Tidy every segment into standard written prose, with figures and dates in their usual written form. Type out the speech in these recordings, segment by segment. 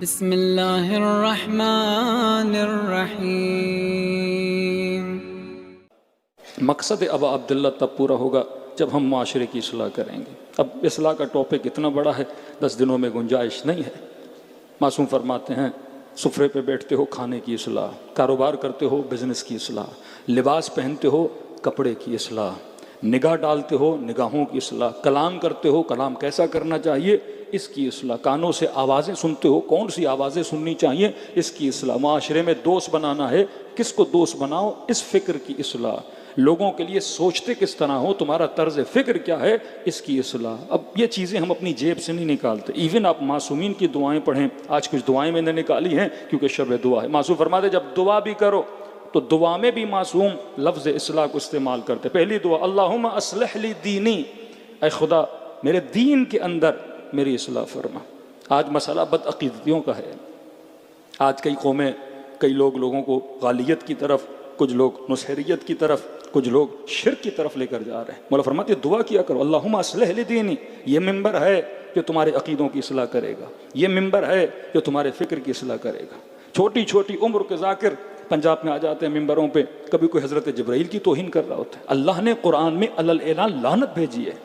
بسم اللہ الرحمن الرحیم۔ مقصد ابا عبداللہ تب پورا ہوگا جب ہم معاشرے کی اصلاح کریں گے۔ اب اصلاح کا ٹاپک اتنا بڑا ہے، 10 دنوں میں گنجائش نہیں ہے۔ معصوم فرماتے ہیں سفرے پہ بیٹھتے ہو کھانے کی اصلاح، کاروبار کرتے ہو بزنس کی اصلاح، لباس پہنتے ہو کپڑے کی اصلاح، نگاہ ڈالتے ہو نگاہوں کی اصلاح، کلام کرتے ہو کلام کیسا کرنا چاہیے اس کی اصلاح، کانوں سے آوازیں سنتے ہو کون سی آوازیں سننی چاہیے اس کی اصلاح، معاشرے میں دوست بنانا ہے کس کو دوست بناؤ اس فکر کی اصلاح، لوگوں کے لیے سوچتے کس طرح ہو تمہارا طرز فکر کیا ہے اس کی اصلاح۔ اب یہ چیزیں ہم اپنی جیب سے نہیں نکالتے، ایون آپ معصومین کی دعائیں پڑھیں، آج کچھ دعائیں میں نے نکالی ہیں کیونکہ شب دعا ہے۔ معصوم فرماتے جب دعا بھی کرو تو دعا میں بھی معصوم لفظ اصلاح کو استعمال کرتے۔ پہلی دعا اللہم اصلح لی دینی، اے خدا میرے دین کے اندر میری اصلاح فرما۔ آج مسئلہ بدعقیدتیوں کا ہے، آج کئی قومیں کئی لوگوں کو غالیت کی طرف، کچھ لوگ نصیریت کی طرف، کچھ لوگ شرک کی طرف لے کر جا رہے ہیں۔ مولا فرماتے ہیں دعا کیا کرو اللہم اصلح لی دینی، یہ ممبر ہے جو تمہارے عقیدوں کی اصلاح کرے گا، یہ ممبر ہے جو تمہارے فکر کی اصلاح کرے گا۔ چھوٹی چھوٹی عمر کے ذاکر پنجاب میں آ جاتے ہیں ممبروں پہ، کبھی کوئی حضرت جبرائیل کی توہین کر رہا ہوتا ہے۔ اللہ نے قرآن میں علی الاعلان لعنت بھیجی ہے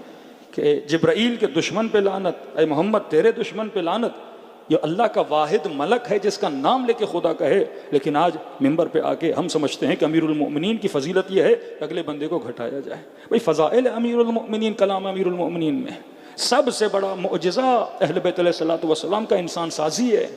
کہ جبرائیل کے دشمن پہ لعنت، اے محمد تیرے دشمن پہ لعنت۔ یہ اللہ کا واحد ملک ہے جس کا نام لے کے خدا کہے، لیکن آج ممبر پہ آ کے ہم سمجھتے ہیں کہ امیر المؤمنین کی فضیلت یہ ہے کہ اگلے بندے کو گھٹایا جائے۔ بھئی فضائل امیر المؤمنین کلام امیر المؤمنین میں سب سے بڑا معجزہ اہل بیت علیہ السلام کا انسان سازی ہے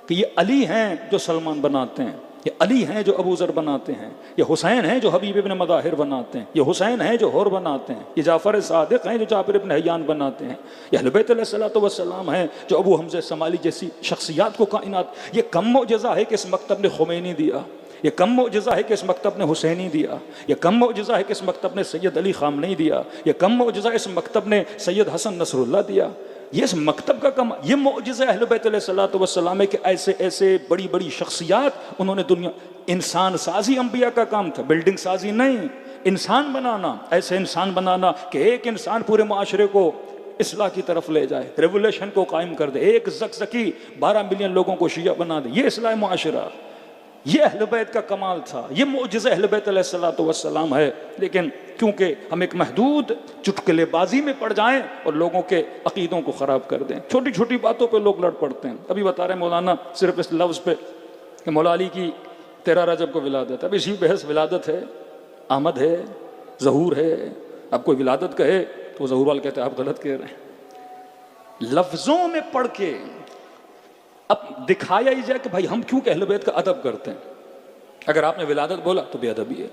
کہ یہ علی ہیں جو سلمان بناتے ہیں، یہ علی ہیں جو ابو ذر بناتے ہیں، یہ حسین ہیں جو حبیب ابن مظاہر بناتے ہیں، یہ حسین ہیں جو ہور بناتے ہیں، یہ جعفر صادق ہیں جو جابر ابن حیان بناتے ہیں، یہ اہل بیت علیہ السلام ہیں جو ابو حمزہ سمالی جیسی شخصیات کو کائنات۔ یہ کم معجزہ ہے کہ اس مکتب نے خمینی دیا، یہ کم معجزہ ہے کہ اس مکتب نے حسینی دیا، یہ کم معجزہ ہے کہ اس مکتب نے سید علی خامنئی دیا، یہ کم معجزہ اس مکتب نے سید حسن نصر اللہ دیا۔ یہ اس مکتب کا کم، یہ معجزہ اہل بیت علیہ السلام ہے کہ ایسے ایسے بڑی بڑی شخصیات انہوں نے دنیا، انسان سازی انبیاء کا کام تھا، بلڈنگ سازی نہیں، انسان بنانا، ایسے انسان بنانا کہ ایک انسان پورے معاشرے کو اصلاح کی طرف لے جائے، ریولیوشن کو قائم کر دے، ایک زکزکی 12 ملین لوگوں کو شیعہ بنا دے، یہ اصلاح معاشرہ، یہ اہل بیت کا کمال تھا، یہ معجزہ اہل بیت علیہ السلام ہے۔ لیکن کیونکہ ہم ایک محدود چٹکلے بازی میں پڑ جائیں اور لوگوں کے عقیدوں کو خراب کر دیں، چھوٹی چھوٹی باتوں پہ لوگ لڑ پڑتے ہیں۔ ابھی بتا رہے ہیں مولانا صرف اس لفظ پہ کہ مولا علی کی 13 رجب کو ولادت، اب اسی بحث ولادت ہے، آمد ہے، ظہور ہے، اب کوئی ولادت کہے تو ظہور والے کہتے ہیں آپ غلط کہہ رہے ہیں۔ لفظوں میں پڑھ کے اب دکھایا ہی جائے کہ بھائی ہم کیوں کہ اہل بیت کا ادب کرتے ہیں۔ اگر آپ نے ولادت بولا تو بے ادبی ہے۔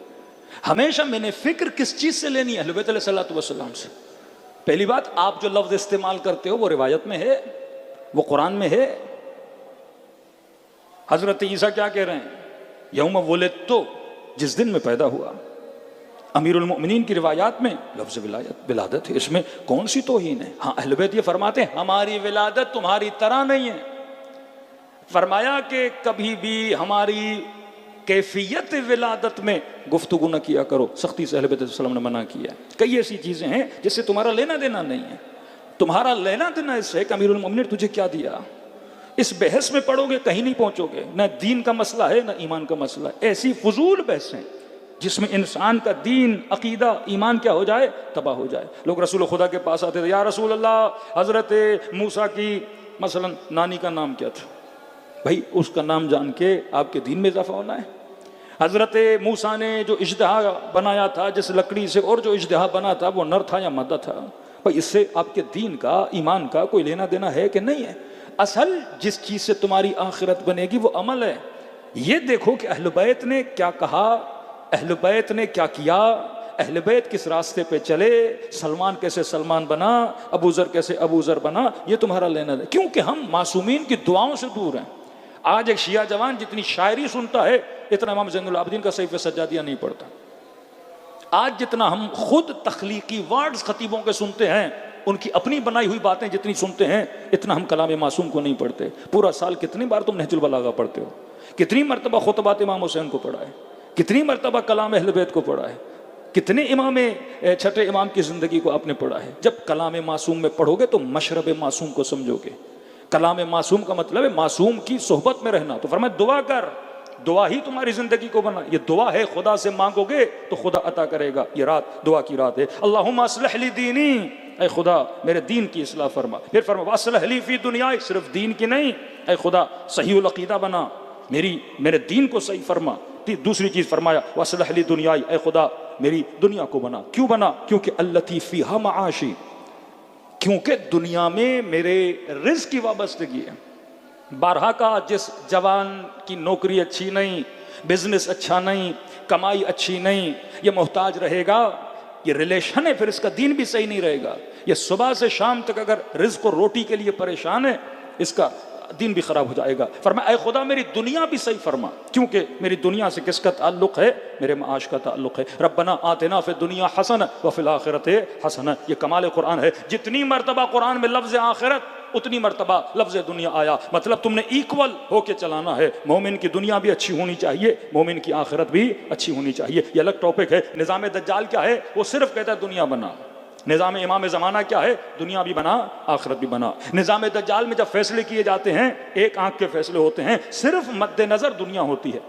ہمیشہ میں نے فکر کس چیز سے لینی ہے؟ اہل بیت علیہ السلام سے۔ پہلی بات، آپ جو لفظ استعمال کرتے ہو وہ روایت میں ہے، وہ قرآن میں ہے۔ حضرت عیسیٰ کیا کہہ رہے ہیں؟ یوم ولدتو، جس دن میں پیدا ہوا۔ امیر المؤمنین کی روایات میں لفظ ولادت ہے، اس میں کون سی توہین ہے؟ ہاں اہل بیت یہ فرماتے ہیں ہماری ولادت تمہاری طرح نہیں ہے، فرمایا کہ کبھی بھی ہماری کیفیت ولادت میں گفتگو نہ کیا کرو، سختی سے اہل بیت علیہ السلام نے منع کیا۔ کئی ایسی چیزیں ہیں جس سے تمہارا لینا دینا نہیں ہے، تمہارا لینا دینا اس سے کہ امیر المؤمنین تجھے کیا دیا۔ اس بحث میں پڑھو گے کہیں نہیں پہنچو گے، نہ دین کا مسئلہ ہے نہ ایمان کا مسئلہ ہے، ایسی فضول بحثیں جس میں انسان کا دین، عقیدہ، ایمان کیا ہو جائے، تباہ ہو جائے۔ لوگ رسول خدا کے پاس آتے تھے، یا رسول اللہ حضرت موسیٰ کی مثلا نانی کا نام کیا تھا؟ بھائی اس کا نام جان کے آپ کے دین میں اضافہ ہونا ہے۔ حضرت موسیٰ نے جو اژدہا بنایا تھا، جس لکڑی سے، اور جو اژدہا بنا تھا وہ نر تھا یا مادہ تھا؟ بھائی اس سے آپ کے دین کا، ایمان کا کوئی لینا دینا ہے کہ نہیں ہے؟ اصل جس چیز سے تمہاری آخرت بنے گی وہ عمل ہے۔ یہ دیکھو کہ اہل بیت نے کیا کہا، اہل بیت نے کیا کیا، اہل بیت کس راستے پہ چلے، سلمان کیسے سلمان بنا، ابو ذر کیسے ابو ذر بنا، یہ تمہارا لینا دے، کیونکہ ہم معصومین کی دعاؤں سے دور ہیں۔ آج ایک شیعہ جوان جتنی شاعری سنتا ہے اتنا امام زین العابدین کا صحیفہ سجادیہ نہیں پڑھتا۔ آج جتنا ہم خود تخلیقی ورڈز خطیبوں کے سنتے ہیں، ان کی اپنی بنائی ہوئی باتیں جتنی سنتے ہیں، اتنا ہم کلام معصوم کو نہیں پڑھتے۔ پورا سال کتنی بار تم نہج البلاغہ پڑھتے ہو؟ کتنی مرتبہ خطبات امام حسین کو پڑھا ہے؟ کتنی مرتبہ کلام اہل بیت کو پڑھا ہے؟ کتنے امام چھٹے امام کی زندگی کو آپ نے پڑھا ہے؟ جب کلام معصوم میں پڑھو گے تو مشرب معصوم کو سمجھو گے۔ کلام معصوم کا مطلب ہے معصوم کی صحبت میں رہنا. تو فرمایا دعا کر، دعا ہی تمہاری زندگی کو بنا. یہ دعا ہے، خدا سے مانگو گے تو خدا عطا کرے گا. یہ رات دعا کی رات ہے. اللہم اصلح لی دینی، اے خدا میرے دین کی اصلاح فرما. پھر فرما واصلح لی فی دنیائی، صرف دین کی نہیں، اے خدا صحیح العقیدہ بنا، میرے دین کو صحیح فرما. دوسری چیز فرمایا واصلح لی دنیائی، اے خدا میری دنیا کو بنا. کیوں بنا؟ کیونکہ التی فیہا معاشی، کیونکہ دنیا میں میرے رزق کی وابستگی ہے. بارہا کا جس جوان کی نوکری اچھی نہیں، بزنس اچھا نہیں، کمائی اچھی نہیں، یہ محتاج رہے گا. یہ ریلیشن ہے، پھر اس کا دین بھی صحیح نہیں رہے گا. یہ صبح سے شام تک اگر رزق و روٹی کے لیے پریشان ہے، اس کا دین بھی خراب ہو جائے گا. فرمایا اے خدا میری دنیا بھی صحیح فرما، کیونکہ میری دنیا سے کس کا تعلق ہے؟ میرے معاش کا تعلق ہے. ربنا آتنا فی الدنیا حسنہ وفی الآخرۃ حسنہ. یہ کمال قرآن ہے. جتنی مرتبہ قرآن میں لفظ آخرت اتنی مرتبہ لفظ دنیا آیا. مطلب تم نے ایکول ہو کے چلانا ہے. مومن کی دنیا بھی اچھی ہونی چاہیے، مومن کی آخرت بھی اچھی ہونی چاہیے. یہ الگ ٹاپک ہے. نظام دجال کیا ہے؟ وہ صرف کہتا ہے دنیا بنا. نظام امام زمانہ کیا ہے؟ دنیا بھی بنا، آخرت بھی بنا. نظام دجال میں جب فیصلے کیے جاتے ہیں، ایک آنکھ کے فیصلے ہوتے ہیں، صرف مد نظر دنیا ہوتی ہے.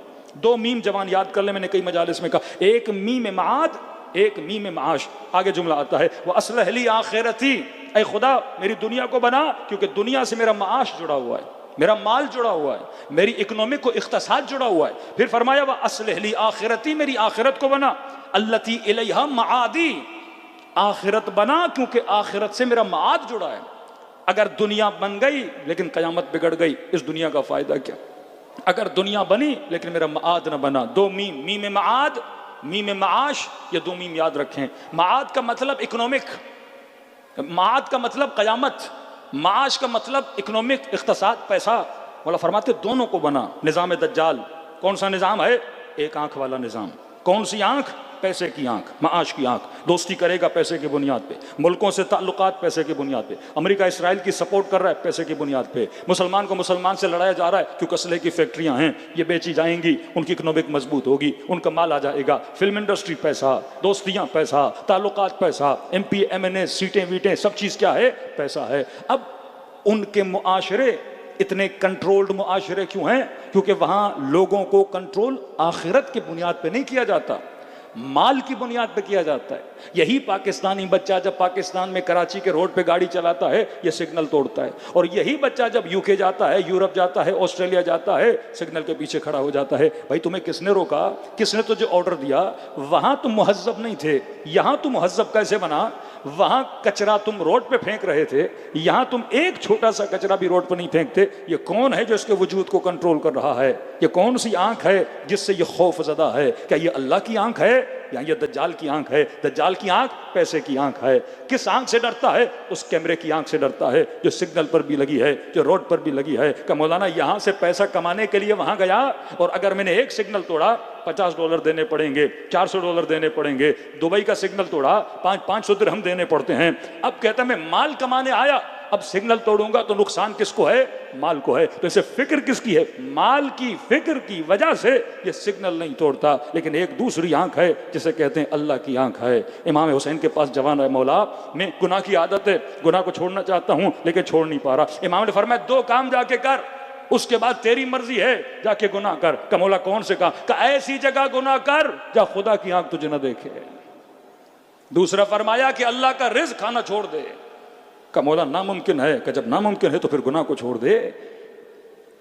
2 میم جوان یاد کر لیں، میں نے کئی مجالس میں کہا، ایک میم معاد، ایک میم معاش. آگے جملہ آتا ہے وَأَصْلِحْ لِي آخِرَتِي، اے خدا میری دنیا کو بنا، کیونکہ دنیا سے میرا معاش جڑا ہوا ہے، میرا مال جڑا ہوا ہے، میری اکنامک کو اقتصاد جڑا ہوا ہے. پھر فرمایا وَأَصْلِحْ لِي آخِرَتِي، میری آخرت کو بنا، الَّتِي إِلَيْهَا مَعَادِي، آخرت بنا کیونکہ آخرت سے میرا معاد جڑا ہے. اگر دنیا بن گئی لیکن قیامت بگڑ گئی، اس دنیا کا فائدہ کیا؟ اگر دنیا بنی لیکن میرا معاد نہ بنا. 2 میم، میم معاد، میم معاش، یہ 2 میم یاد رکھیں. معاد کا مطلب اکنامک، معاد کا مطلب قیامت، معاش کا مطلب اکنامک، اقتصاد، پیسہ. مولا فرماتے دونوں کو بنا. نظام دجال کون سا نظام ہے؟ ایک آنکھ والا نظام. کون سی آنکھ؟ پیسے کی آنکھ، معاش کی آنکھ. دوستی کرے گا پیسے کی بنیاد پہ، ملکوں سے تعلقات پیسے کی بنیاد پہ. امریکہ اسرائیل کی سپورٹ کر رہا ہے پیسے کی بنیاد پہ. مسلمان کو مسلمان سے لڑایا جا رہا ہے کیونکہ اسلحے کی فیکٹریاں ہیں، یہ بیچی جائیں گی، ان کی اکنامک مضبوط ہوگی، ان کا مال آ جائے گا. فلم انڈسٹری پیسہ، دوستیاں پیسہ، تعلقات پیسہ، ایم پی ایم این اے، سیٹیں ویٹیں، سب چیز کیا ہے؟ پیسہ ہے. اب ان کے معاشرے اتنے کنٹرولڈ معاشرے کیوں ہیں؟ کیونکہ وہاں لوگوں کو کنٹرول آخرت کی بنیاد پہ نہیں کیا جاتا، مال کی بنیاد پہ کیا جاتا ہے. یہی پاکستانی بچہ جب پاکستان میں کراچی کے روڈ پہ گاڑی چلاتا ہے، یہ سگنل توڑتا ہے. اور یہی بچہ جب یو کے جاتا ہے، یورپ جاتا ہے، آسٹریلیا جاتا ہے، سگنل کے پیچھے کھڑا ہو جاتا ہے. بھائی تمہیں کس نے روکا؟ کس نے تجھے آرڈر دیا؟ وہاں تم مہذب نہیں تھے، یہاں تم مہذب کیسے بنا؟ وہاں کچرا تم روڈ پہ پھینک رہے تھے، یہاں تم ایک چھوٹا سا کچرا بھی روڈ پہ نہیں پھینکتے. یہ کون ہے جو اس کے وجود کو کنٹرول کر رہا ہے؟ یہ کون سی آنکھ ہے جس سے یہ خوف زدہ ہے؟ کیا یہ اللہ کی آنکھ ہے یا یہ دجال کی آنکھ ہے؟ دجال کی آنکھ پیسے کی آنکھ ہے. کس آنکھ سے ڈرتا ہے؟ اس کیمرے کی آنکھ سے ڈرتا ہے جو سگنل پر بھی لگی ہے، جو روڈ پر بھی لگی ہے. کہ مولانا یہاں سے پیسہ کمانے کے لیے وہاں گیا، اور اگر میں نے ایک سگنل توڑا $50 دینے پڑیں گے، $400 دینے پڑیں گے. دبئی کا سگنل توڑا 500 درہم دینے پڑتے ہیں. اب کہتا ہے میں مال کمانے آیا، اب سگنل توڑوں گا تو نقصان کس کو ہے؟ مال کو ہے. تو اسے فکر کس کی ہے؟ مال کی فکر کی وجہ سے یہ سگنل نہیں توڑتا. لیکن ایک دوسری آنکھ ہے جسے کہتے ہیں اللہ کی آنکھ ہے. امام حسین کے پاس جوان ہے، مولا میں گناہ کی عادت ہے، گناہ کو چھوڑنا چاہتا ہوں لیکن چھوڑ نہیں پا رہا. امام نے فرمایا 2 کام جا کے کر، اس کے بعد تیری مرضی ہے، جا کے گناہ کر. کہ مولا کون سے کام؟ کہ ایسی جگہ گناہ کر جہاں خدا کی آنکھ تجھے نہ دیکھے. دوسرا فرمایا کہ اللہ کا رزق کھانا چھوڑ دے. کہ مولا ناممکن ہے. کہ جب ناممکن ہے تو پھر گناہ کو چھوڑ دے.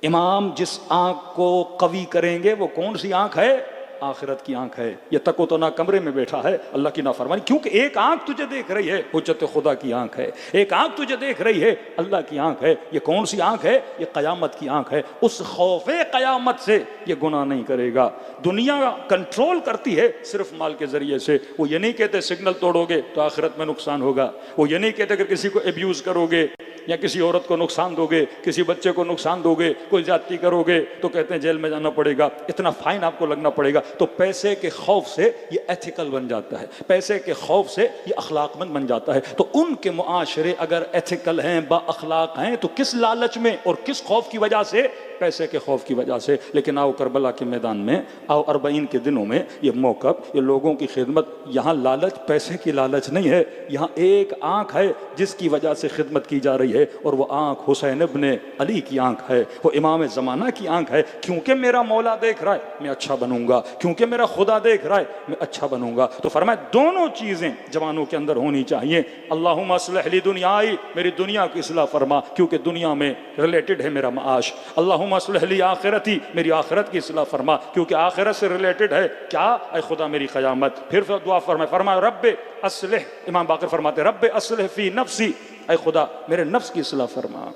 امام جس آنکھ کو قوی کریں گے وہ کون سی آنکھ ہے؟ آخرت کی آنکھ ہے. یہ تک و تنہا کمرے میں بیٹھا ہے، اللہ کی نافرمانی. کیونکہ ایک آنکھ تجھے دیکھ رہی ہے، حجت خدا کی آنکھ ہے. ایک آنکھ تجھے دیکھ رہی ہے، اللہ کی آنکھ ہے. یہ کون سی آنکھ ہے؟ یہ قیامت کی آنکھ ہے. اس خوف قیامت سے یہ گناہ نہیں کرے گا. دنیا کنٹرول کرتی ہے صرف مال کے ذریعے سے. وہ یہ نہیں کہتے سگنل توڑو گے تو آخرت میں نقصان ہوگا. وہ یہ نہیں کہتے کہ کسی کو ابیوز کرو گے یا کسی عورت کو نقصان دو گے، کسی بچے کو نقصان دو گے، کوئی زیادتی کرو گے تو کہتے ہیں جیل میں جانا پڑے گا، اتنا فائن آپ کو لگنا پڑے گا. تو پیسے کے خوف سے یہ ایتھیکل بن جاتا ہے، پیسے کے خوف سے یہ اخلاق مند بن جاتا ہے. تو ان کے معاشرے اگر ایتھیکل ہیں، با اخلاق ہیں، تو کس لالچ میں اور کس خوف کی وجہ سے؟ پیسے کے خوف کی وجہ سے. لیکن آؤ کربلا کے میدان میں، آؤ 40 کے دنوں میں، یہ موقف، یہ لوگوں کی خدمت. یہاں لالچ پیسے کی لالچ نہیں ہے، یہاں ایک آنکھ ہے جس کی وجہ سے خدمت کی جا رہی ہے. ہے، اور وہ آنکھ حسین ابن علی کی آنکھ ہے، وہ امام زمانہ کی آنکھ ہے، کیونکہ میرا مولا دیکھ رہا ہے میں اچھا بنوں گا، کیونکہ میرا خدا دیکھ رہا ہے میں اچھا بنوں گا۔ تو فرمایا دونوں چیزیں جوانوں کے اندر ہونی چاہیے۔ اللہم اصلح لی دنیائی، میری دنیا کی اصلاح فرما کیونکہ دنیا میں ریلیٹڈ ہے میرا معاش۔ اللہم اصلح لی آخرتی، میری آخرت کی اصلاح فرما کیونکہ آخرت سے ریلیٹڈ ہے کیا؟ اے خدا میری قیامت۔ پھر دعا فرمایا رب اصلح، امام باقر فرماتے رب اصلح فی نفسی، اے خدا میرے نفس کی اصلاح فرما۔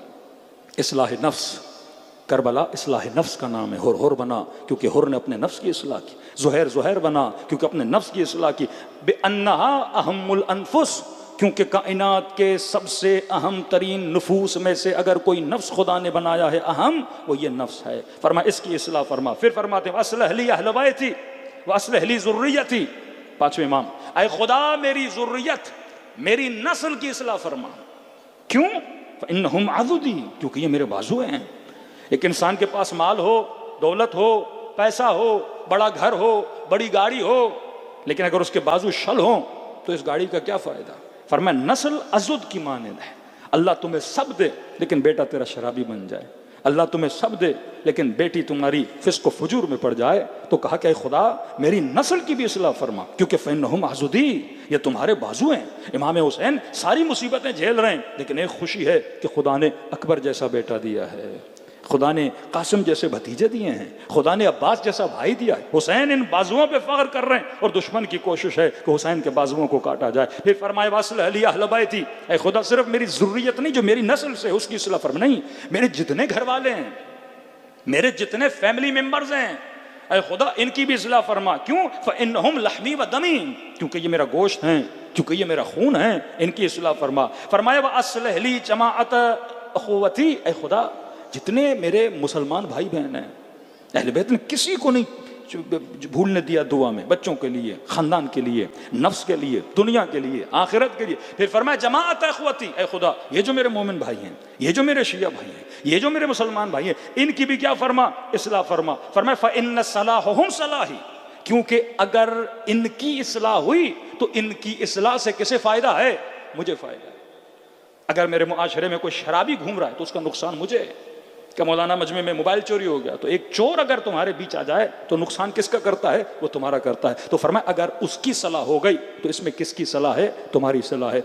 اصلاح نفس، کربلا اصلاح نفس کا نام ہے۔ ہر بنا کیونکہ ہر نے اپنے نفس کی اصلاح کی، زہیر بنا کیونکہ اپنے نفس کی اصلاح کی، بِأَنَّهَا أَهَمُّ الْأَنفُسِ، کیونکہ کائنات کے سب سے اہم ترین نفوس میں سے اگر کوئی نفس خدا نے بنایا ہے اہم، وہ یہ نفس ہے۔ فرما اس کی اصلاح فرما۔ پھر فرماتے ہیں اصلح لی اہل بیتی واصلح لی ذریتی، پانچویں امام، اے خدا میری ذریت، میری نسل کی اصلاح فرما۔ کیوں؟ فإنہم عضدی، کیونکہ یہ میرے بازو ہیں۔ ایک انسان کے پاس مال ہو، دولت ہو، پیسہ ہو، بڑا گھر ہو، بڑی گاڑی ہو، لیکن اگر اس کے بازو شل ہوں تو اس گاڑی کا کیا فائدہ؟ فرمایا نسل عضد کی مانند ہے۔ اللہ تمہیں سب دے لیکن بیٹا تیرا شرابی بن جائے، اللہ تمہیں سب دے لیکن بیٹی تمہاری فسق و فجور میں پڑ جائے، تو کہا کہ اے خدا میری نسل کی بھی اصلاح فرما کیونکہ فإنہم عضدی، یہ تمہارے بازو ہیں۔ امام حسین ساری مصیبتیں جھیل رہے ہیں لیکن ایک خوشی ہے کہ خدا نے اکبر جیسا بیٹا دیا ہے، خدا نے قاسم جیسے بھتیجے دیے ہیں، خدا نے عباس جیسا بھائی دیا ہے۔ حسین ان بازوؤں پہ فخر کر رہے ہیں اور دشمن کی کوشش ہے کہ حسین کے بازوؤں کو کاٹا جائے۔ پھر فرمایا واصلح لی اہل بیتی، اے خدا صرف میری ذریت نہیں جو میری نسل سے اس کی اصلاح فرما، نہیں میرے جتنے گھر والے ہیں، میرے جتنے فیملی ممبرز ہیں، اے خدا ان کی بھی اصلاح فرما۔ کیوں؟ فإنہم لحمی و دمی، کیونکہ یہ میرا گوشت ہیں، کیونکہ یہ میرا خون ہے، ان کی اصلاح فرما۔ فرمایا واصلح لی جماعت اخوتی، اے خدا جتنے میرے مسلمان بھائی بہن ہیں، اہل بیت نے کسی کو نہیں بھولنے دیا دعا میں، بچوں کے لیے، خاندان کے لیے، نفس کے لیے، دنیا کے لیے، آخرت کے لیے۔ پھر فرمایا جماعت اخوتی، اے خدا یہ جو میرے مومن بھائی ہیں، یہ جو میرے شیعہ بھائی ہیں، یہ جو میرے مسلمان بھائی ہیں، ان کی بھی کیا فرما؟ اصلاح فرما۔ فرمایا فإن صلاحهم صلاحی، کیونکہ اگر ان کی اصلاح ہوئی تو ان کی اصلاح سے کسے فائدہ ہے؟ مجھے فائدہ ہے۔ اگر میرے معاشرے میں کوئی شرابی گھوم رہا ہے تو اس کا نقصان مجھے ہے۔ کہ مولانا مجمع میں موبائل چوری ہو گیا تو ایک چور اگر تمہارے بیچ آ جائے تو نقصان کس کا کرتا ہے؟ وہ تمہارا کرتا ہے۔ تو فرمایا اگر اس کی صلاح ہو گئی تو اس میں کس کی صلاح ہے؟ تمہاری صلاح ہے۔